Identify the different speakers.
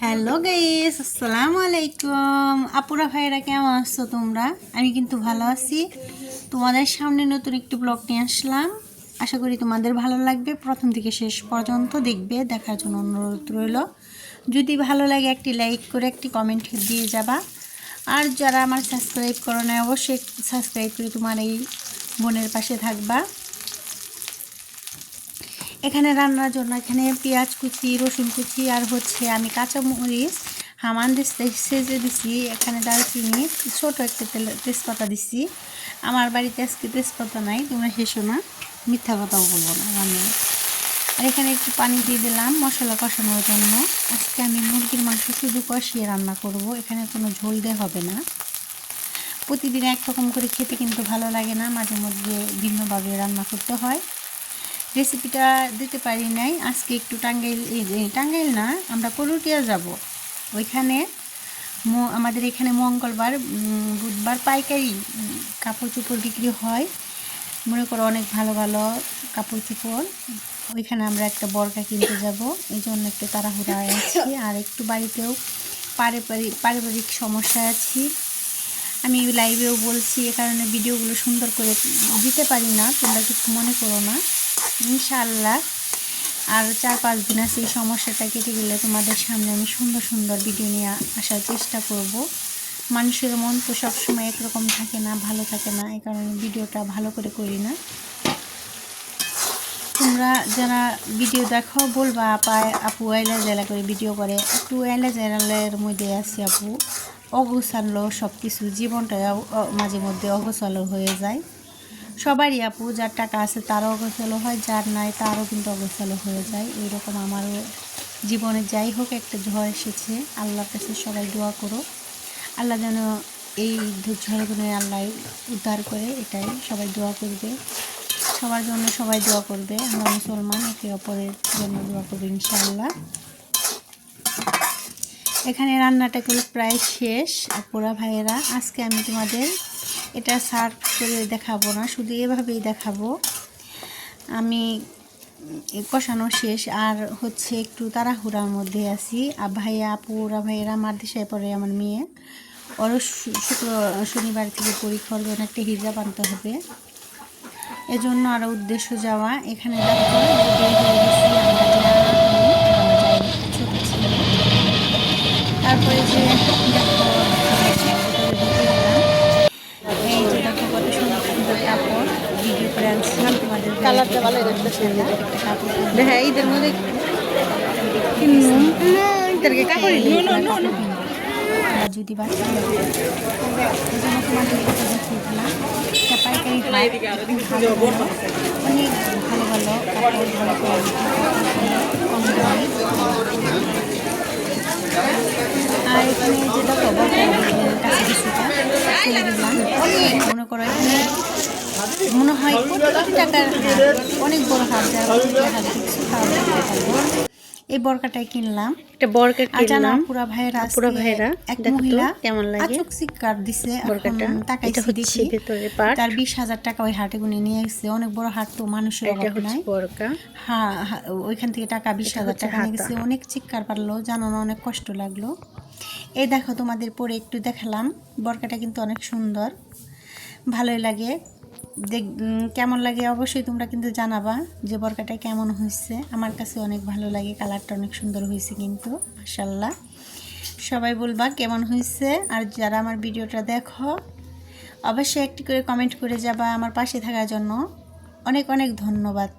Speaker 1: Hello guys, আসসালামু আলাইকুম। আপুরা ভাইরা কেমন আছো তোমরা? আমি কিন্তু ভালো আছি। তোমাদের সামনে নতুন একটি ব্লগ নিয়ে আসলাম। আশা করি তোমাদের ভালো লাগবে। প্রথম থেকে শেষ পর্যন্ত দেখবে, দেখার জন্য অনুরোধ রইল। যদি ভালো লাগে একটি লাইক করে একটি কমেন্ট দিয়ে যাবা। আর যারা আমার সাবস্ক্রাইব করো না, অবশ্যই সাবস্ক্রাইব করে তোমার এই বোনের পাশে থাকবা। এখানে রান্নার জন্য এখানে পেঁয়াজ কুচি, রসুন কুচি আর আমি কাঁচামরিচ হামান সেজে দিছি। এখানে দারচিনি, ছোটো একটা তেজপাতা দিছি। আমার বাড়িতে আজকে তেজপাতা নাই, তোমরা হেসো না, মিথ্যা কথাও বলবো না রান্না। আর এখানে একটু পানি দিয়ে দিলাম মশলা কষানোর জন্য। আজকে আমি মুরগির মাংস শুধু কষিয়ে রান্না করব, এখানে কোনো ঝোল দিয়ে হবে না। প্রতিদিন একরকম করে খেতে কিন্তু ভালো লাগে না, মাঝে মধ্যে ভিন্নভাবে রান্না করতে হয়। রেসিপিটা দিতে পারি নাই আজকে। একটু টাঙ্গাইল না, আমরা কলুটিয়া যাব। ওইখানে আমাদের এখানে মঙ্গলবার বুধবার পাইকারি কাপড় চোপড় বিক্রি হয়। মনে করো অনেক ভালো ভালো কাপড় চোপড়। ওইখানে আমরা একটা বরকা কিনতে যাব, এই জন্য একটু তাড়াহুড়া আছি। আর একটু বাড়িতেও পারিবারিক সমস্যায় আছি। আমি লাইভেও বলছি, এ কারণে ভিডিওগুলো সুন্দর করে দিতে পারি না, তোমরা কিছু মনে করো না। ইনশাআল্লাহ আর 4-5 দিন আছে, এই সমস্যাটা কেটে গেলে তোমাদের সামনে আমি সুন্দর সুন্দর ভিডিও নিয়ে আসার চেষ্টা করব। মানুষের মন তো সবসময় একরকম থাকে না, ভালো থাকে না, এই কারণে ভিডিওটা ভালো করে করি না। তোমরা যারা ভিডিও দেখো বলবা আপু আইলা জেলা করে ভিডিও করে, একটু আইলা জেলার মধ্যে আছি আপু। অগোছালো সব কিছু, জীবনটা মাঝে মধ্যে অগোছালো হয়ে যায়। সবারই আপু, যার টাকা আছে তারও অগোছালো হয়, যার নাই তারও কিন্তু অগোছালো হয়ে যায়। এইরকম আমারও জীবনে যাই হোক একটা ঝড় এসেছে। আল্লাহর কাছে সবাই দোয়া করো, আল্লাহ যেন এই ঝড়গুলো আল্লাহ উদ্ধার করে, এটাই সবাই দোয়া করবে। সবার জন্য সবাই দোয়া করবে, আমরা মুসলমান, একে অপরের জন্য দোয়া করবে ইনশাআল্লাহ। এখানে রান্নাটা করে প্রায় শেষ আপুরা ভাইয়েরা। আজকে আমি তোমাদের এটা সার্ভ করে দেখাবো না, শুধু এভাবেই দেখাবো। আমি কষানো শেষ আর একটু তাড়াহুড়ার মধ্যে আছি। আর আপুরা ভাইয়েরা আমার দেশে পরে আমার মেয়ে, ওরও শনিবার থেকে পরীক্ষা, একটা হিজাব আনতে হবে, এজন্য আরও উদ্দেশ্য যাওয়া। এখানে দেখো ছোট ছিল। তারপরে যে এই যে দেখো কত সুন্দর সুন্দর কাপড় ভিডিও করে আনছিলাম তোমাদের। কালারটা ভালো লাগতেছে না, একটা কাপড় হ্যাঁ ঈদের মধ্যে যদি বাচ্চা তোমাদের দেখিয়েছিলাম এটা পাইকারি অনেক ভালো ভালো কাপড়, ভালো কম দামে। আর এখানে যে দেখো মনে করো এখানে মনে হয় কোটি টাকার অনেক বড় হাত, এই বরকাটাই কিনলাম। একটা বরকা কিনলাম। পুরা ভাইয়েরা এক মহিলা কেমন লাগে চিৎকার দিছে, টাকা হচ্ছে ভিতরে পাট, তার 20,000 টাকা ওই হাটে গুনে নিয়ে গেছে। অনেক বড় হাট তো, মানুষের অভাব নাই। হ্যাঁ, ওইখান থেকে টাকা 20,000 টাকা নিয়ে গেছে। অনেক চিৎকার পারলো, জানো না, অনেক কষ্ট লাগলো। এই দেখো তোমাদের পরে একটু দেখালাম, বরকাটা কিন্তু অনেক সুন্দর, ভালোই লাগে। কেমন লাগে অবশ্যই তোমরা কিন্তু জানাবা যে বরকাটা কেমন হয়েছে। আমার কাছে অনেক ভালো লাগে, কালারটা অনেক সুন্দর হয়েছে কিন্তু মাশাআল্লাহ। সবাই বলবা কেমন হয়েছে। আর যারা আমার ভিডিওটা দেখো অবশ্যই একটি করে কমেন্ট করে যাবা আমার পাশে থাকার জন্য। অনেক অনেক ধন্যবাদ।